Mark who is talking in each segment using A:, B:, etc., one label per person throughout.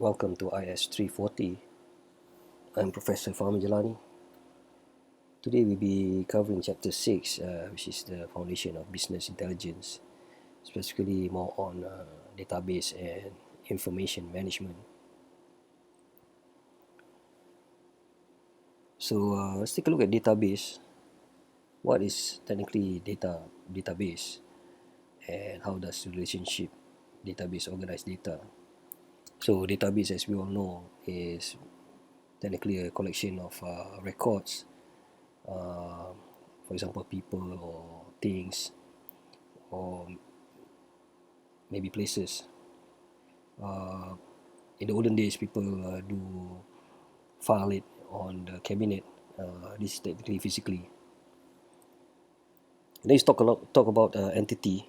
A: Welcome to IS340. I'm Professor Fahmi Jalani. Today we'll be covering Chapter 6, which is the Foundation of Business Intelligence, specifically more on database and information management. So let's take a look at database. What is technically database, and how does relationship database organize data? So database, as we all know, is technically a collection of records, for example, people or things, or maybe places. In the olden days, people do file it on the cabinet. This is technically physically. And then you talk about entity.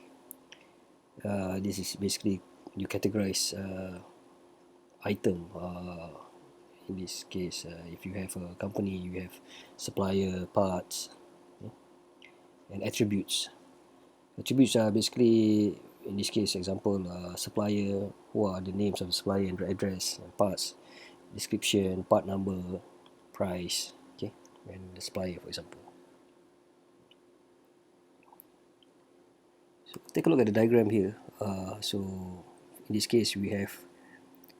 A: This is basically you categorize item. In this case, if you have a company, you have supplier, parts, and attributes. Attributes are basically, in this case, example, supplier, who are the names of the supplier and the address, parts, description, part number, price, okay, and the supplier, for example. So take a look at the diagram here. So in this case, we have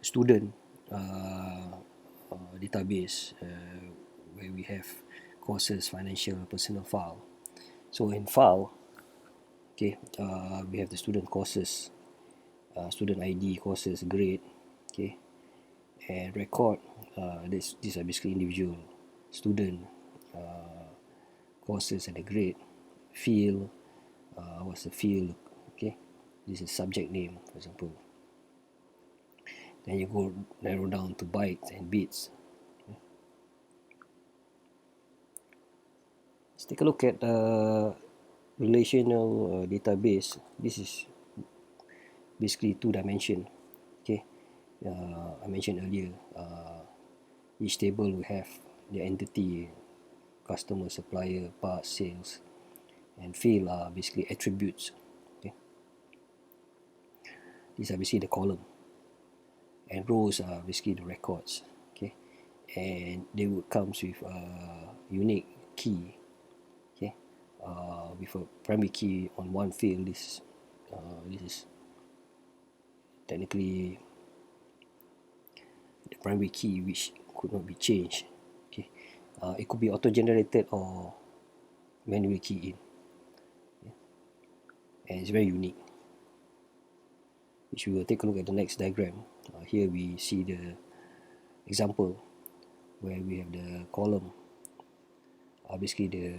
A: student database where we have courses, financial, personal file. So in file, okay, we have the student courses, student ID, courses, grade, okay, and record. These are basically individual student courses and the grade. Field, what's the field, okay, this is subject name, for example. Then you go narrow down to bytes and bits. Let's take a look at relational database. This is basically two dimension. Okay, I mentioned earlier, each table will have the entity, customer, supplier, parts, sales, and field are basically attributes. Okay, these are basically the column, and rows are basically the records. Okay, and they would comes with a unique key. Okay, with a primary key on one field. This is technically the primary key, which could not be changed. Okay, it could be auto-generated or manually key in. Okay? And it's very unique, which we will take a look at the next diagram. Here we see the example where we have the column, basically the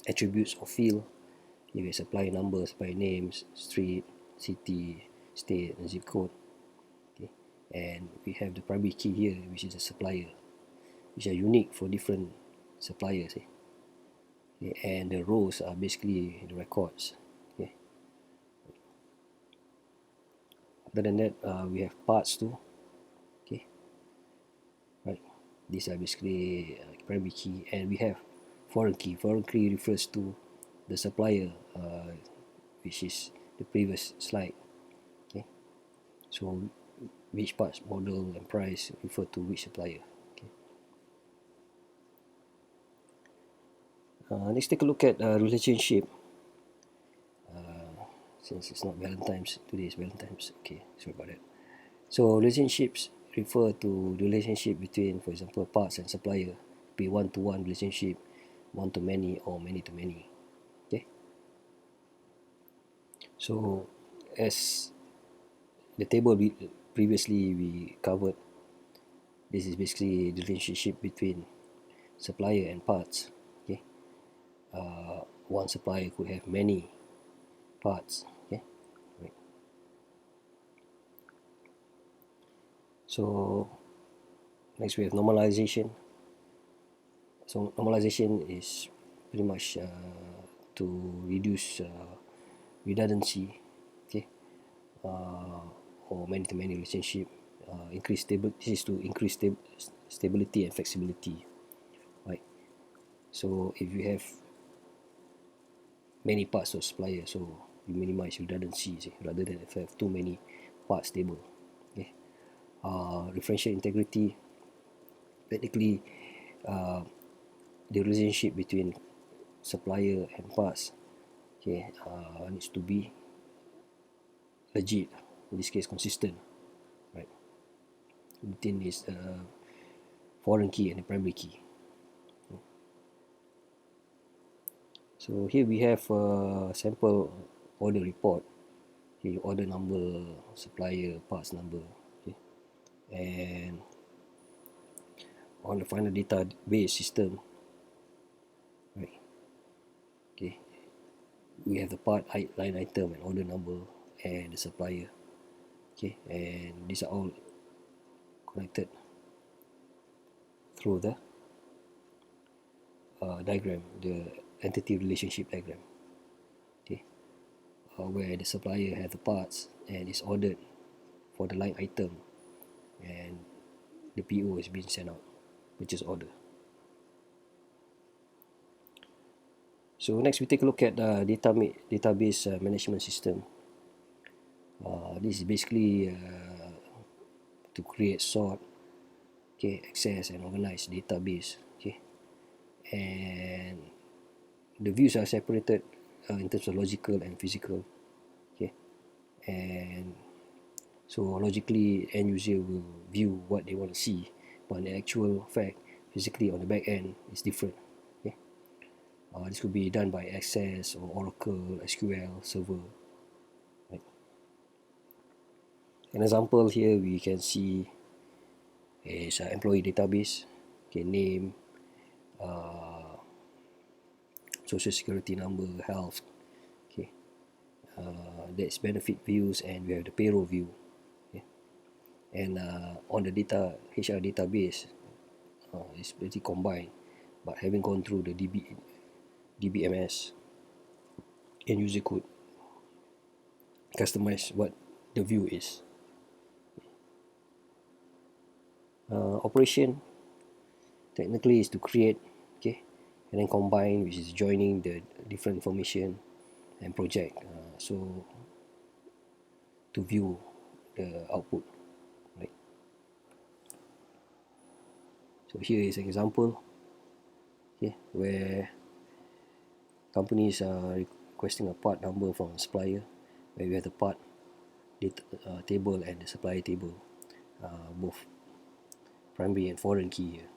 A: attributes of field. You have supply numbers, supply names, street, city, state, and zip code. Okay, and we have the primary key here, which is the supplier, which are unique for different suppliers. Okay, and the rows are basically the records. Okay. Other than that, we have parts too. Okay, right. These are basically primary key, and we have foreign key. Foreign key refers to the supplier, which is the previous slide. Okay, so which parts, model, and price refer to which supplier. Okay. Let's take a look at relationship. Since it's not Valentine's, today is Valentine's. Okay, sorry about that. So relationships refer to the relationship between, for example, parts and supplier. Be one-to-one relationship, one-to-many, or many-to-many. Okay. So as the table previously we covered, this is basically the relationship between supplier and parts. Okay. One supplier could have many parts. Okay. Right. So next we have normalization. So normalization is pretty much to reduce redundancy, okay, or many-to-many relationship. Increase stability. This is to increase stability and flexibility, right? So if you have many parts of supplier, so you minimize redundancy, rather than if you have too many parts table. Okay. Referential integrity, technically uh, the relationship between supplier and parts, okay, needs to be legit, in this case consistent, right, between this foreign key and the primary key. So here we have a sample order report. Okay, order number, supplier, parts number, okay, and on the final database system, right, okay, we have the part line item and order number and the supplier, okay, and these are all connected through the diagram, the entity relationship diagram, okay, where the supplier has the parts and is ordered for the line item, and the PO is being sent out, purchase order. So next we take a look at database management system. This is basically to create, sort, okay, access and organize database, okay, and the views are separated in terms of logical and physical, okay, and so logically end user will view what they want to see, but in actual fact physically on the back end is different, okay. This could be done by Access or Oracle, SQL server, right. An example here we can see is employee database, okay, name, social security number, health, okay, that's benefit views, and we have the payroll view, okay. And on the data HR database, it's pretty combined, but having gone through the DBMS, end user could customize what the view is. Operation technically is to create, okay, and then combine, which is joining the different information and project, so to view the output, right. So here is an example, okay, where companies are requesting a part number from a supplier, where we have the part data, table and the supplier table, both primary and foreign key here.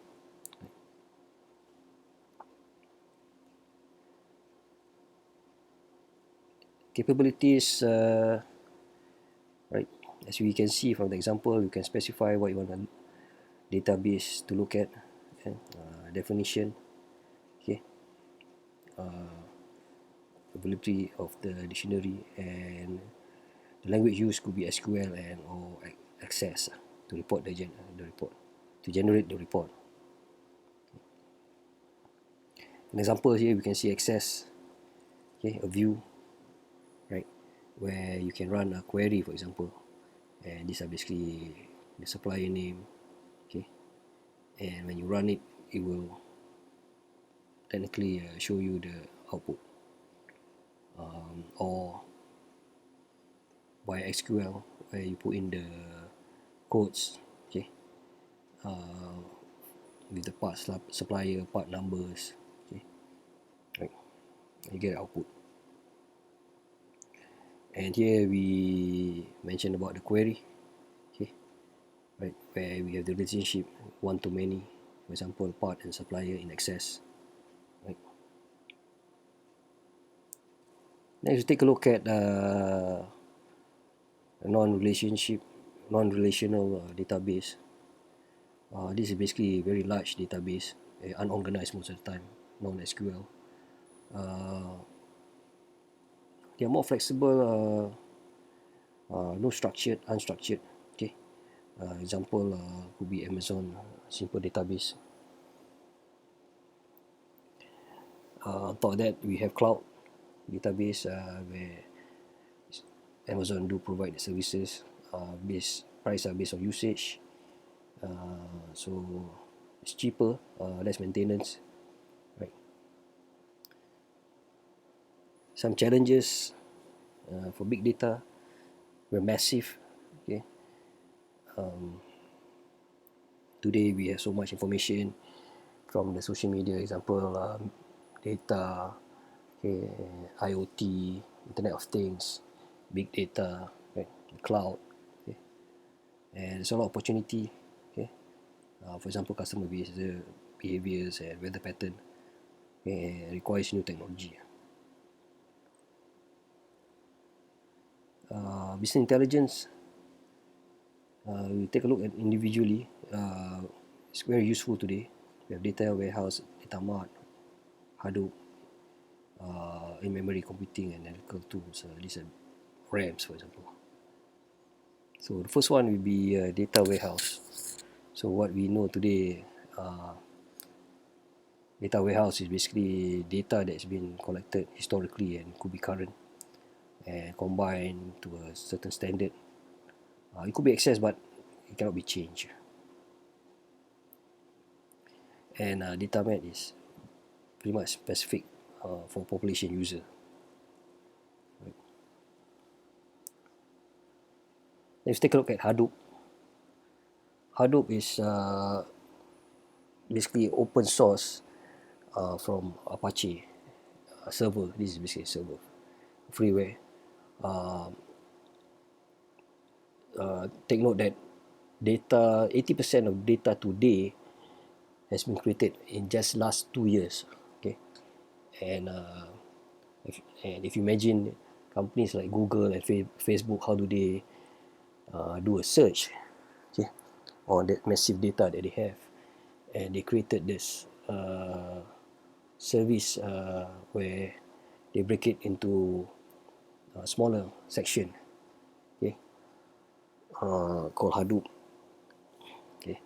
A: Capabilities, right, as we can see from the example, you can specify what you want a database to look at, okay? Definition, okay, availability of the dictionary, and the language used could be SQL and or Access to report the report, to generate the report. An example here we can see Access, okay, a view, right, where you can run a query, for example, and these are basically the supplier name, okay, and when you run it, it will technically show you the output, or by SQL, where you put in the codes, okay, with the part supplier, part numbers, okay, right, you get output. And here we mentioned about the query, okay, right, where we have the relationship one to many, for example, part and supplier in Access, right. Next, we take a look at a non-relational database. This is basically a very large database, unorganized most of the time, non-SQL. They are more flexible, no structured, unstructured. Okay, example could be Amazon simple database. On top of that, we have cloud database, where Amazon do provide the services. Price are based on usage, so it's cheaper, less maintenance, right. Some challenges for big data, we're massive, okay. Today we have so much information from the social media, example data, okay, IoT, Internet of Things, big data, right, cloud, okay, and there's a lot of opportunity, okay. For example, customer behaviors and weather pattern, okay, requires new technology. Business intelligence, we take a look at individually. It's very useful today. We have data warehouse, data mart, Hadoop, in-memory computing and analytical tools. These are RAMs, for example. So the first one will be data warehouse. So what we know today, data warehouse is basically data that's been collected historically and could be current and combined to a certain standard. It could be accessed, but it cannot be changed. And data mat is pretty much specific for population user. Right. Let's take a look at Hadoop. Hadoop is basically open source from Apache server. This is basically a server, freeware. Take note that data, 80% of data today has been created in just last 2 years. Okay, and if you imagine companies like Google and Facebook, how do they do a search, okay, on that massive data that they have, and they created this service where they break it into a smaller section, okay, called Hadoop. Okay,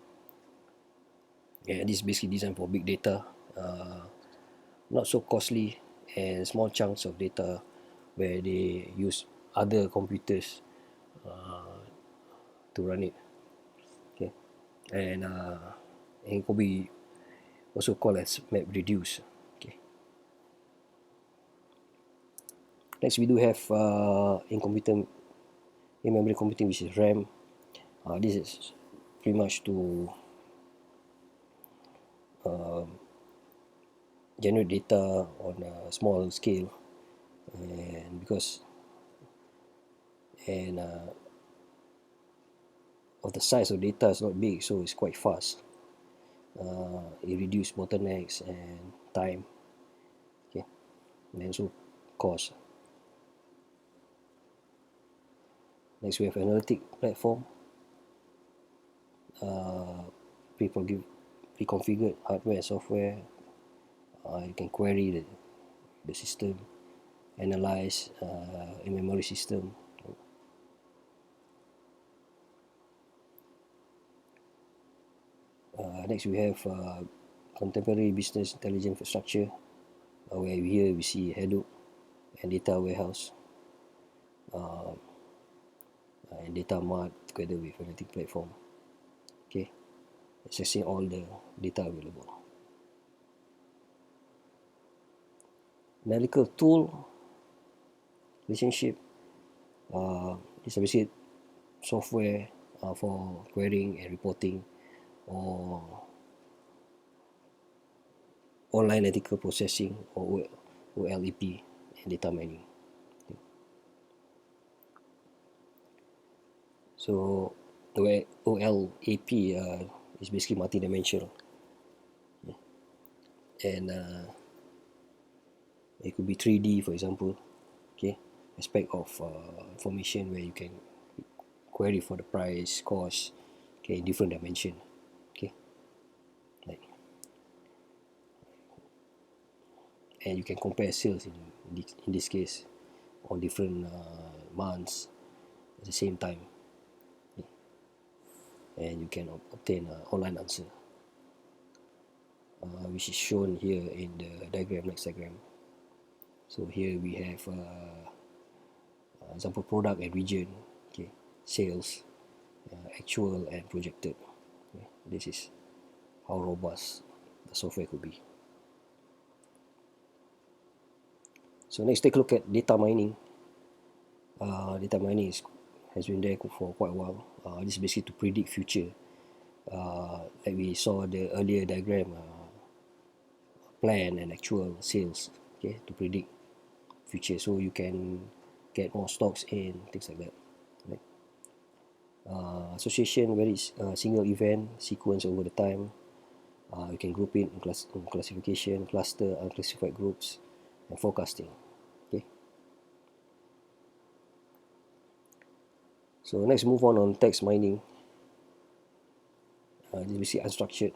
A: and this is basically designed for big data, not so costly, and small chunks of data where they use other computers to run it. Okay, and it could be also called as map reduce. Okay. Next, we do have in-memory computing, which is RAM. This is pretty much to generate data on a small scale, and because and of the size of data is not big, so it's quite fast. It reduces bottlenecks and time, okay, and also cost. Next, we have analytic platform, pre-configured hardware and software. You can query the system, analyze a memory system. Next, we have contemporary business intelligence infrastructure, where here we see Hadoop and data warehouse, and data mart together with analytic platform. Okay, accessing all the data available. Analytical tool relationship. This is basically software for querying and reporting, or online analytical processing, or OLEP, and data mining. So the OLAP is basically multi-dimensional, and it could be 3D, for example. Okay, aspect of information where you can query for the price, cost, okay, different dimension. Okay, like, and you can compare sales in this case on different months at the same time, okay, and you can obtain an online answer, which is shown here in the diagram, next diagram. So here we have example product and region, okay, sales, actual and projected. Okay. This is how robust the software could be. So next, take a look at data mining. Data mining has been there for quite a while. This is basically to predict future like we saw the earlier diagram, plan and actual sales, okay, to predict future, so you can get more stocks in, things like that, right? Association, where it's a single event sequence over the time. You can group it in classification, cluster, unclassified groups, and forecasting. Okay. So next, move on text mining. This is basically unstructured.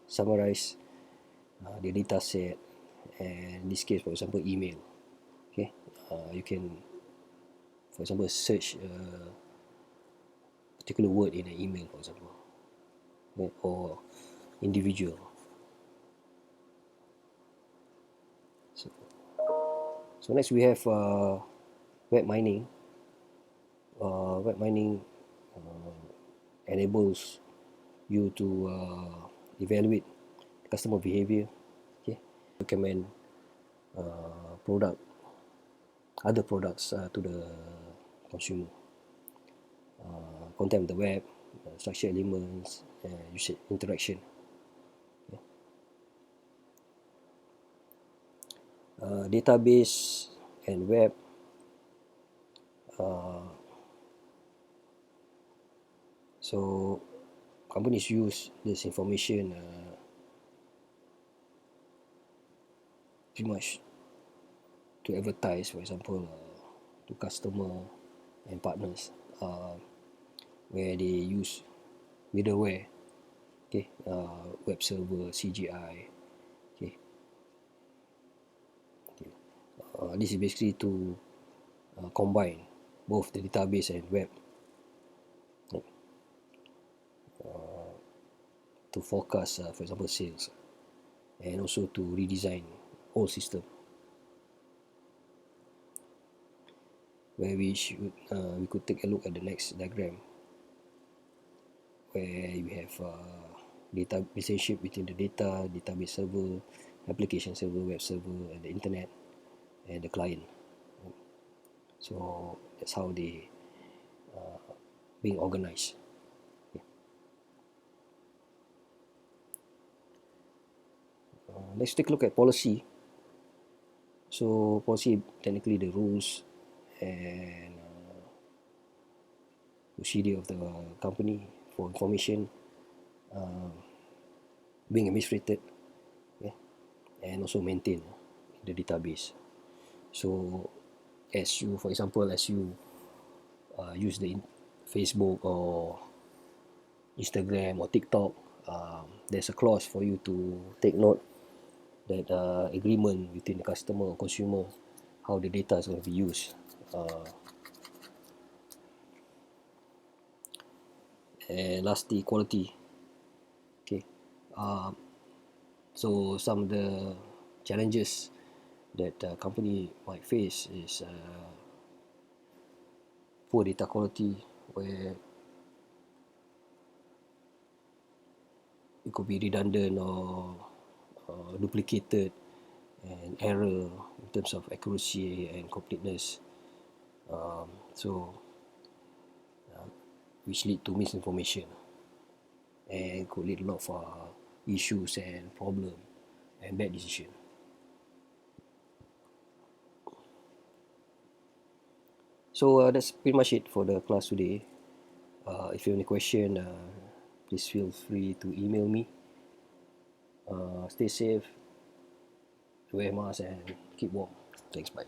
A: Summarize the data set, and in this case, for example, email. Okay. You can, for example, search a particular word in an email, for example, okay, or individual. So, so next we have web mining. Web mining enables you to evaluate customer behavior, okay, recommend product, other products to the consumer, content of the web, structure elements, user interaction. Okay. Database and web. So companies use this information pretty much to advertise, for example, to customer and partners, where they use middleware, okay, web server, CGI, okay. This is basically to combine both the database and web, to forecast, for example, sales, and also to redesign whole system, where we could take a look at the next diagram, where you have data relationship between the data, database server, application server, web server, and the internet, and the client. So that's how they being organized. Let's take a look at policy. So policy, technically the rules and procedure of the company for information being administrated, okay, and also maintained in the database. So as you, for example, as you use the Facebook or Instagram or TikTok, there's a clause for you to take note that agreement between the customer or consumer, how the data is going to be used. And lastly, quality. Okay. So some of the challenges that a company might face is poor data quality, where it could be redundant or duplicated, and error in terms of accuracy and completeness. So which lead to misinformation and could lead a lot of issues and problem and bad decision. So that's pretty much it for the class today. If you have any question, please feel free to email me. Stay safe, wear mask, and keep warm. Thanks, bye.